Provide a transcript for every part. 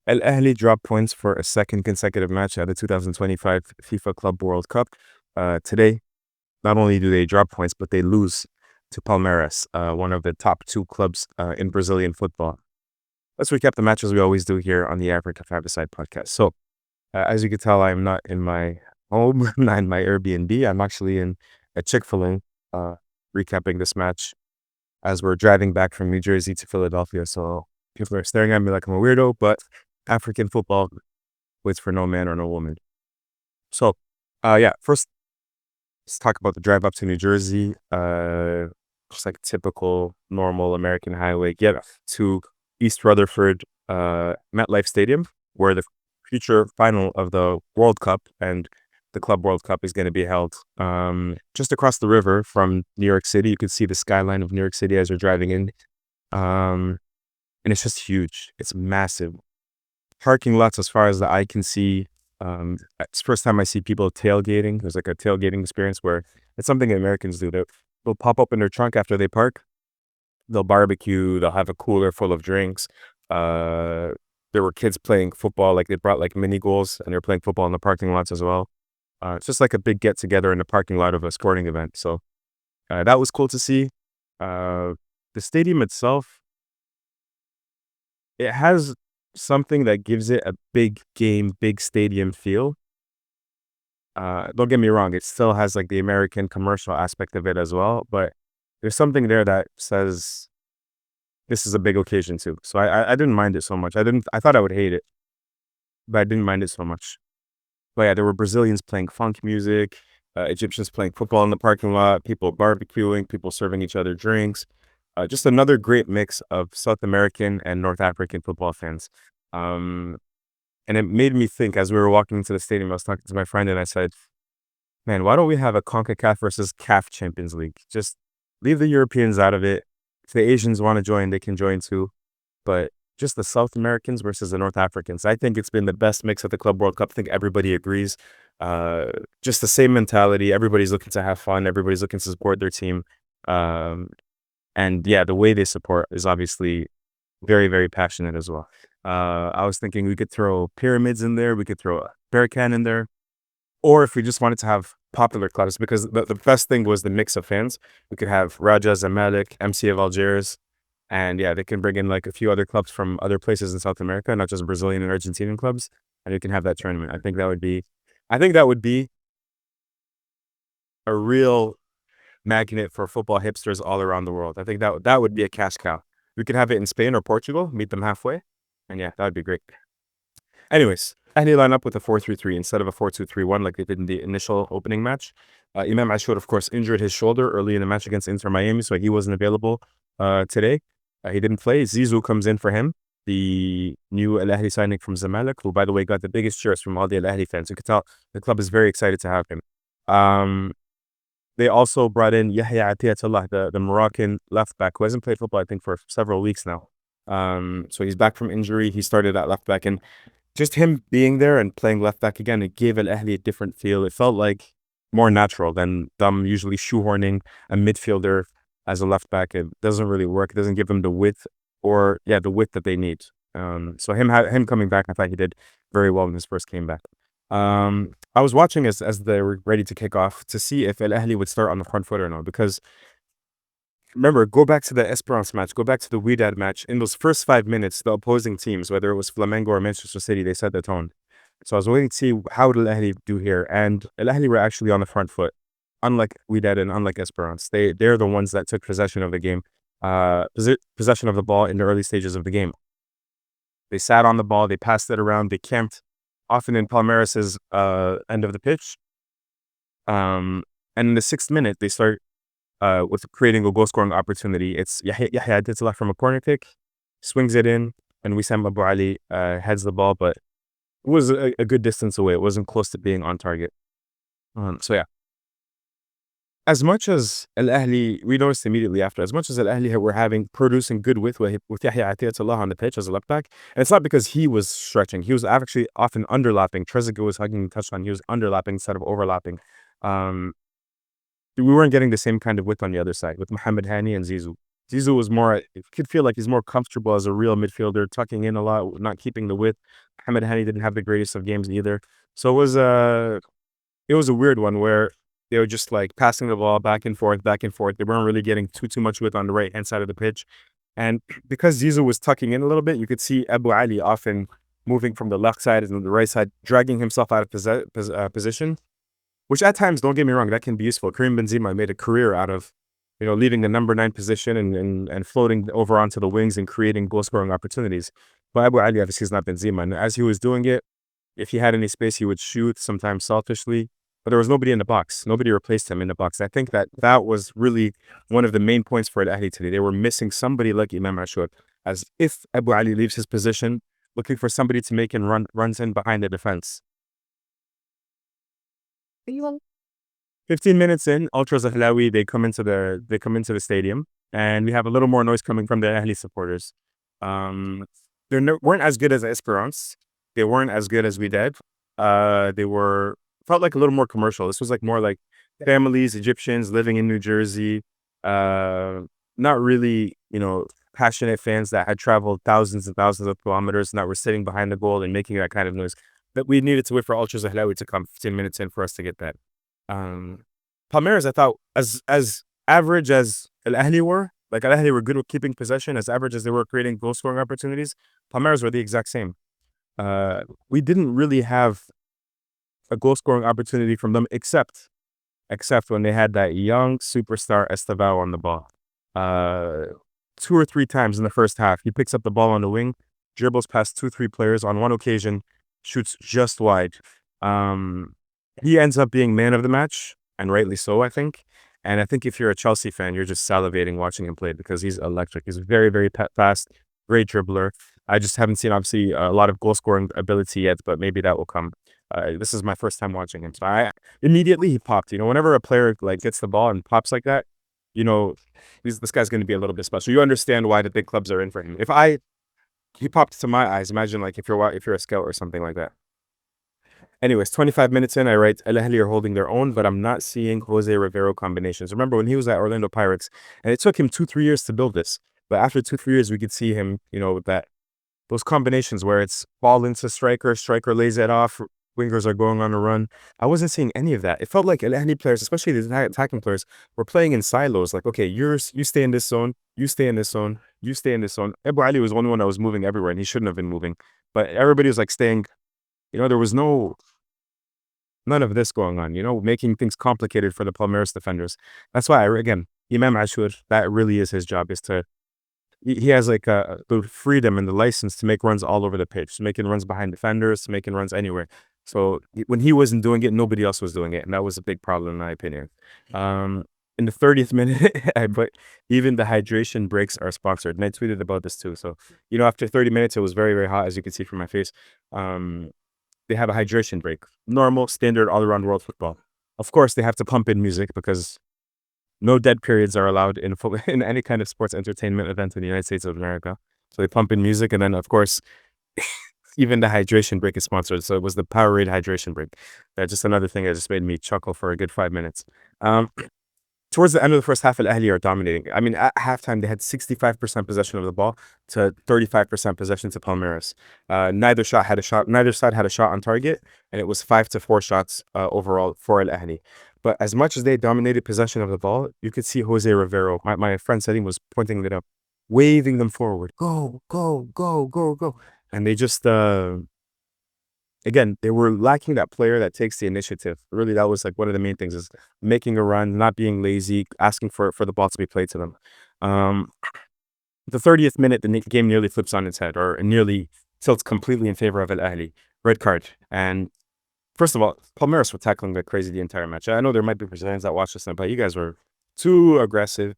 Al Ahly dropped points for a second consecutive match at the 2025 FIFA Club World Cup. Today, not only do they drop points, but they lose to Palmeiras, one of the top two clubs in Brazilian football. Let's recap the match as we always do here on the Africa Five-a-Side podcast. So, as you can tell, I'm not in my home, I'm not in my Airbnb. I'm actually in a Chick-fil-A, recapping this match as we're driving back from New Jersey to Philadelphia. So people are staring at me like I'm a weirdo, but African football waits for no man or no woman. So, yeah, first let's talk about the drive up to New Jersey. Just like typical normal American highway. Get to East Rutherford, MetLife Stadium, where the future final of the World Cup and the Club World Cup is going to be held. Just across the river from New York City, you can see the skyline of New York City as you're driving in. And it's just huge. It's massive. Parking lots as far as the eye can see. It's the first time I see people tailgating. There's like a tailgating experience where it's something Americans do. They'll pop up in their trunk after they park. They'll barbecue. They'll have a cooler full of drinks. There were kids playing football. Like they brought like mini goals and they're playing football in the parking lots as well. It's just like a big get together in the parking lot of a sporting event. So that was cool to see. The stadium itself, it has something that gives it a big game, big stadium feel. Don't get me wrong, it still has like the American commercial aspect of it as well, but there's something there that says this is a big occasion too. So I didn't mind it so much. I thought I would hate it, but I didn't mind it so much. But yeah, there were Brazilians playing funk music, Egyptians playing football in the parking lot, people barbecuing, people serving each other drinks. Just another great mix of South American and North African football fans. Um, and it made me think as we were walking into the stadium, I was talking to my friend and I said, man, why don't we have a CONCACAF versus CAF Champions League? Just leave the Europeans out of it. If the Asians want to join, they can join too. But just the South Americans versus the North Africans. I think it's been the best mix at the Club World Cup. I think everybody agrees. Uh, just the same mentality. Everybody's looking to have fun. Everybody's looking to support their team. Um, and yeah, the way they support is obviously very, very passionate as well. I was thinking we could throw pyramids in there. We could throw a bear can in there. Or if we just wanted to have popular clubs, because the best thing was the mix of fans. We could have Raja, Zamalek, MC of Algiers, and yeah, they can bring in like a few other clubs from other places in South America, not just Brazilian and Argentinian clubs, and you can have that tournament. I think that would be a real magnet for football hipsters all around the world. I think that would be a cash cow. We could have it in Spain or Portugal, meet them halfway, and yeah, that would be great. Anyways, Ahly line up with a 4-3-3 instead of a 4-2-3-1 like they did in the initial opening match. Imam Ashur, of course, injured his shoulder early in the match against Inter Miami, so he wasn't available today. He didn't play. Zizou comes in for him, the new Al Ahly signing from Zamalek, who, by the way, got the biggest cheers from all the Al Ahly fans. You could tell the club is very excited to have him. Um, they also brought in Yahya Atiyatullah, the Moroccan left back, who hasn't played football, I think, for several weeks now. So he's back from injury. He started at left back, and just him being there and playing left back again, it gave Al Ahly a different feel. It felt like more natural than them usually shoehorning a midfielder as a left back. It doesn't really work. It doesn't give them the width the width that they need. So him coming back, I thought he did very well when his first came back. I was watching as they were ready to kick off to see if Al Ahly would start on the front foot or not, because remember, go back to the Esperance match, go back to the Wydad match. In those first 5 minutes, the opposing teams, whether it was Flamengo or Manchester City, they set the tone. So I was waiting to see how did Al Ahly do here, and Al Ahly were actually on the front foot, unlike Wydad and unlike Esperance. They're the ones that took possession of the game, possession of the ball in the early stages of the game. They sat on the ball, they passed it around, they camped, often in Palmeiras' end of the pitch. And in the 6th minute, they start with creating a goal scoring opportunity. It's Yahya Adetullah from a corner kick, swings it in, and Wissam Abu Ali heads the ball, but it was a good distance away. It wasn't close to being on target. So yeah, as much as Al Ahly, we noticed immediately after, as much as Al Ahly were producing good with Yahya Atiyatullah on the pitch as a left back, and it's not because he was stretching. He was actually often underlapping. Trezeguet was hugging the touchline. He was underlapping instead of overlapping. Um, we weren't getting the same kind of width on the other side with Mohamed Hani and Zizou. Zizou was more, it could feel like he's more comfortable as a real midfielder, tucking in a lot, not keeping the width. Mohamed Hani didn't have the greatest of games either. So it was a weird one where they were just like passing the ball back and forth, back and forth. They weren't really getting too much width on the right hand side of the pitch. And because Zizou was tucking in a little bit, you could see Abu Ali often moving from the left side and the right side, dragging himself out of position, which at times, don't get me wrong, that can be useful. Karim Benzema made a career out of, leaving the number 9 position and floating over onto the wings and creating goal scoring opportunities. But Abu Ali obviously is not Benzema. And as he was doing it, if he had any space, he would shoot, sometimes selfishly. But there was nobody in the box. Nobody replaced him in the box. I think that was really one of the main points for Al Ahly today. They were missing somebody like Imam Ashur. As if Abu Ali leaves his position, looking for somebody to make and runs in behind the defense. 15 minutes in, Ultras Ahlawi, they come into the stadium, and we have a little more noise coming from the Ahly supporters. They weren't as good as Esperance. They weren't as good as we did. They were felt like a little more commercial. This was like more like families, Egyptians living in New Jersey. Uh, Not really, passionate fans that had traveled thousands and thousands of kilometers and that were sitting behind the goal and making that kind of noise. But we needed to wait for Ultras Ahlawi to come 15 minutes in for us to get that. Um, Palmeiras, I thought, as average as Al Ahly were, like Al Ahly were good with keeping possession, as average as they were creating goal scoring opportunities, Palmeiras were the exact same. We didn't really have a goal scoring opportunity from them, except when they had that young superstar Estevao on the ball. 2 or 3 times in the first half, he picks up the ball on the wing, dribbles past 2, 3 players. On one occasion, shoots just wide. He ends up being man of the match, and rightly so, I think. And I think if you're a Chelsea fan, you're just salivating watching him play because he's electric. He's very, very fast, great dribbler. I just haven't seen, obviously, a lot of goal scoring ability yet, but maybe that will come. This is my first time watching him. So immediately he popped. Whenever a player like gets the ball and pops like that, this guy's going to be a little bit special. You understand why the big clubs are in for him. He popped to my eyes. Imagine like if you're a scout or something like that. Anyways, 25 minutes in, I write, Al Ahly are holding their own, but I'm not seeing Jose Rivero combinations. Remember when he was at Orlando Pirates, and it took him 2-3 years to build this. But after 2-3 years, we could see him, with those combinations where it's ball into striker, striker lays it off, wingers are going on a run. I wasn't seeing any of that. It felt like Al Ahly players, especially the attacking players, were playing in silos. Like, okay, you stay in this zone, you stay in this zone, you stay in this zone. Abu Ali was the only one that was moving everywhere, and he shouldn't have been moving. But everybody was like staying. There was none of this going on, making things complicated for the Palmeiras defenders. That's why, again, Imam Ashur, that really is his job, is he has like the freedom and the license to make runs all over the pitch, making runs behind defenders, making runs anywhere. So when he wasn't doing it, nobody else was doing it. And that was a big problem, in my opinion. In the 30th minute, I put, even the hydration breaks are sponsored. And I tweeted about this too. So, after 30 minutes, it was very, very hot, as you can see from my face. They have a hydration break. Normal, standard, all around world football. Of course, they have to pump in music because no dead periods are allowed in in any kind of sports entertainment event in the United States of America. So they pump in music, and then, of course, even the hydration break is sponsored. So it was the Powerade hydration break. Just another thing that just made me chuckle for a good 5 minutes. Towards the end of the first half, Al Ahly are dominating. I mean, at halftime, they had 65% possession of the ball to 35% possession to Palmeiras. Neither side had a shot on target, and it was 5-4 shots overall for Al Ahly. But as much as they dominated possession of the ball, you could see Jose Rivero. My friend said he was pointing it up, waving them forward. Go, go, go, go, go. And they just, again, they were lacking that player that takes the initiative. Really, that was like one of the main things, is making a run, not being lazy, asking for the ball to be played to them. The 30th minute, the game nearly flips on its head, or nearly tilts completely in favor of Al Ahly. Red card. And first of all, Palmeiras were tackling like crazy the entire match. I know there might be Brazilians that watch this, but you guys were too aggressive,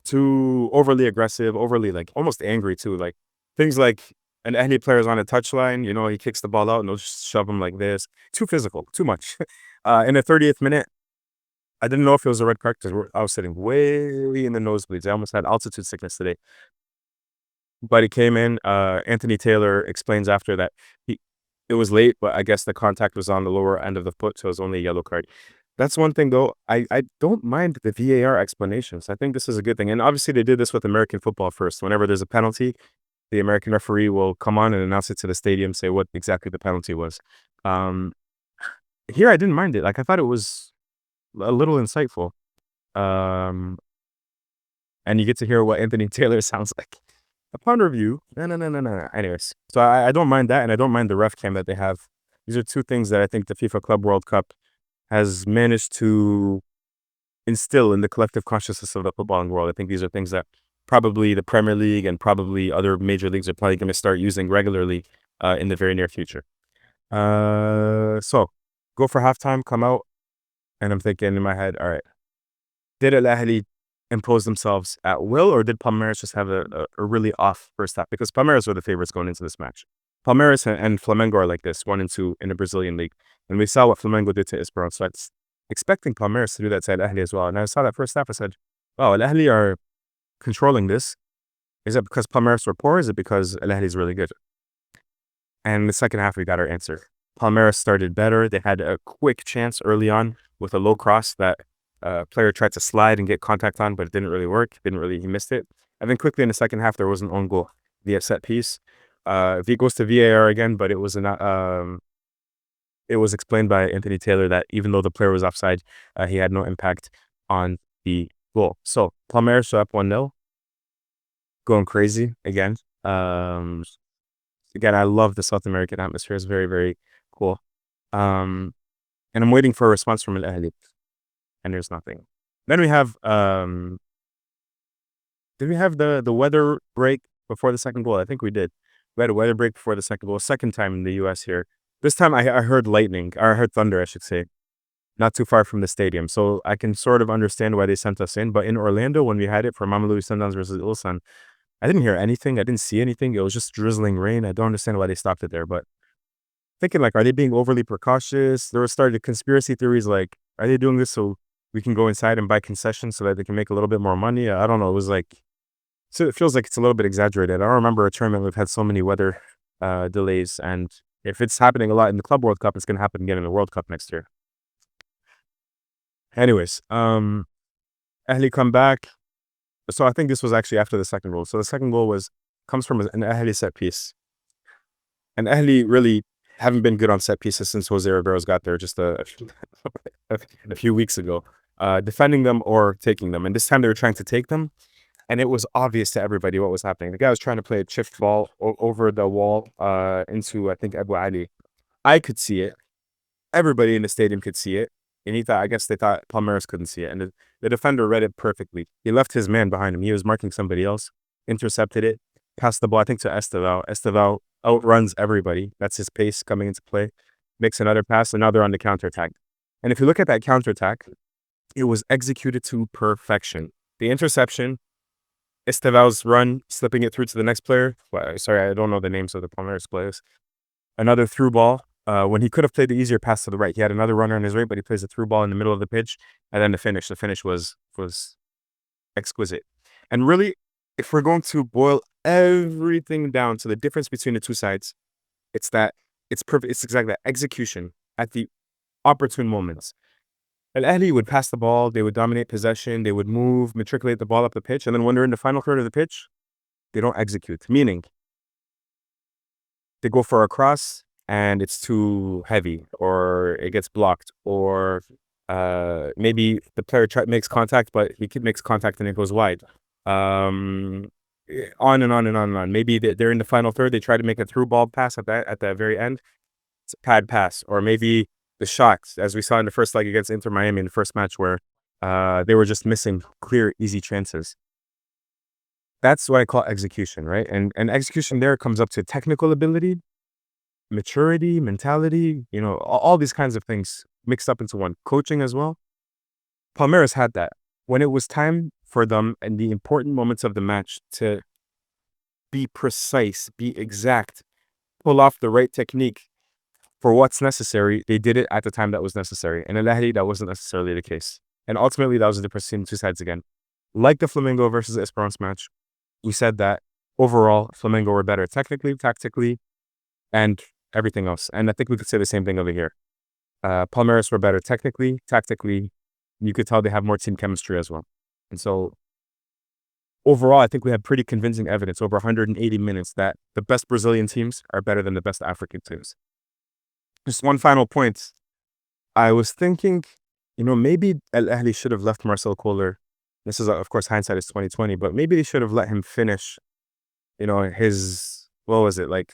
too overly aggressive, overly like almost angry too. Like things like an Ahly player is on a touchline, he kicks the ball out and they'll just shove him like this. Too physical, too much. In the 30th minute, I didn't know if it was a red card because I was sitting way in the nosebleeds. I almost had altitude sickness today. But he came in. Anthony Taylor explains after that it was late, but I guess the contact was on the lower end of the foot, so it was only a yellow card. That's one thing though. I don't mind the VAR explanations. I think this is a good thing. And obviously they did this with American football first. Whenever there's a penalty, the American referee will come on and announce it to the stadium, say what exactly the penalty was. Um, Here I didn't mind it. Like I thought it was a little insightful. Um, and you get to hear what Anthony Taylor sounds like. Upon review, no. Anyways, so I don't mind that, and I don't mind the ref cam that they have. These are two things that I think the FIFA Club World Cup has managed to instill in the collective consciousness of the footballing world. I think these are things that probably the Premier League and probably other major leagues are probably going to start using regularly in the very near future. So go for halftime, come out, and I'm thinking in my head, all right, did Ahly impose themselves at will, or did Palmeiras just have a really off first half? Because Palmeiras were the favorites going into this match. Palmeiras and Flamengo are like this, 1 and 2 in the Brazilian league. And we saw what Flamengo did to Esperance. So I was expecting Palmeiras to do that to Ahly as well. And I saw that first half, I said, wow, Ahly are controlling this. Is it because Palmeiras were poor? Is it because Ahly is really good? And the second half, we got our answer. Palmeiras started better. They had a quick chance early on with a low cross that player tried to slide and get contact on, but it didn't really work. He missed it. And then quickly in the second half, there was an own goal via set piece. It goes to VAR again, but it was it was explained by Anthony Taylor that even though the player was offside, he had no impact on the goal. So Palmeiras are up 1-0, going crazy again. Again, I love the South American atmosphere. It's very, very cool. And I'm waiting for a response from Al Ahly, and there's nothing. Then we have did we have the weather break before the second goal? I think we did. We had a weather break before the second goal. Second time in the US here. This time I heard lightning, or I heard thunder, I should say, not too far from the stadium. So I can sort of understand why they sent us in. But in Orlando, when we had it for Mamelodi Sundowns versus Ulsan, I didn't hear anything. I didn't see anything. It was just drizzling rain. I don't understand why they stopped it there. But thinking like, are they being overly precautious? There were started conspiracy theories like, are they doing this so we can go inside and buy concessions so that they can make a little bit more money? I don't know. It was like, so it feels like it's a little bit exaggerated. I don't remember a tournament we've had so many weather delays. And if it's happening a lot in the Club World Cup, it's going to happen again in the World Cup next year. Anyways, Ahly come back. So I think this was actually after the second goal. So the second goal comes from an Ahly set piece. And Ahly really haven't been good on set pieces since Jose Ribero's got there just a few weeks ago, defending them or taking them. And this time they were trying to take them, and it was obvious to everybody what was happening. The guy was trying to play a chipped ball over the wall into, I think, Abu Ali. I could see it. Everybody in the stadium could see it. And I guess they thought Palmeiras couldn't see it. And the defender read it perfectly. He left his man behind him. He was marking somebody else, intercepted it, passed the ball, I think, to Estevao. Estevao outruns everybody. That's his pace coming into play. Makes another pass, and now they're on the counterattack. And if you look at that counterattack, it was executed to perfection. The interception, Estevao's run, slipping it through to the next player. Well, sorry, I don't know the names of the Palmeiras players. Another through ball. When he could have played the easier pass to the right, he had another runner on his right, but he plays a through ball in the middle of the pitch, and then the finish. The finish was exquisite. And really, if we're going to boil everything down to the difference between the two sides, it's that it's perfect. It's exactly that execution at the opportune moments. Al Ahly would pass the ball, they would dominate possession, they would move, matriculate the ball up the pitch, and then when they're in the final third of the pitch, they don't execute. Meaning, they go for a cross and it's too heavy, or it gets blocked, or maybe the player makes contact, but he makes contact and it goes wide. On and on and on and on. Maybe they're in the final third, they try to make a through ball pass at the very end. It's a pad pass, or maybe the shots, as we saw in the first leg against Inter Miami in the first match, where they were just missing clear, easy chances. That's what I call execution, right? And execution there comes up to technical ability, maturity, mentality, all these kinds of things mixed up into one. Coaching as well. Palmeiras had that. When it was time for them in the important moments of the match to be precise, be exact, pull off the right technique for what's necessary, they did it at the time that was necessary. And in Ahly, that wasn't necessarily the case. And ultimately, that was the difference between the two sides again. Like the Flamengo versus Esperance match, we said that overall, Flamengo were better technically, tactically, and everything else. And I think we could say the same thing over here. Palmeiras were better technically, tactically. You could tell they have more team chemistry as well. And so overall, I think we have pretty convincing evidence over 180 minutes that the best Brazilian teams are better than the best African teams. Just one final point. I was thinking, maybe El Ahly should have left Marcel Kohler. This is, of course, hindsight is 2020, but maybe they should have let him finish, his, what was it, like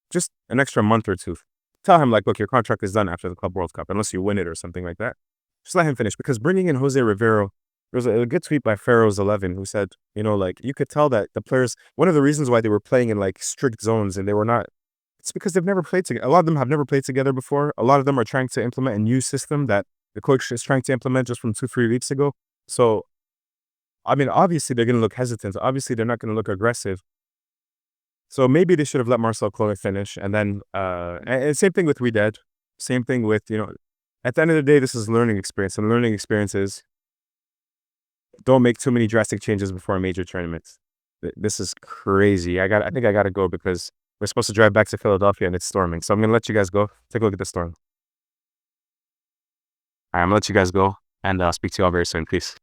just an extra month or two. Tell him, like, look, your contract is done after the Club World Cup, unless you win it or something like that. Just let him finish. Because bringing in Jose Rivero, there was a good tweet by Pharaoh's 11 who said, like, you could tell that the players, one of the reasons why they were playing in like strict zones and they were not, it's because they've never played together. A lot of them have never played together before. A lot of them are trying to implement a new system that the coach is trying to implement just from 2-3 weeks ago. So, I mean, obviously they're going to look hesitant. Obviously they're not going to look aggressive. So maybe they should have let Marcel Kohler finish. And then, and same thing with Widad. Same thing with, at the end of the day, this is learning experience. And learning experiences, don't make too many drastic changes before major tournaments. This is crazy. I think I got to go because we're supposed to drive back to Philadelphia and it's storming. So I'm going to let you guys go. Take a look at the storm. All right, I'm going to let you guys go and speak to you all very soon. Peace.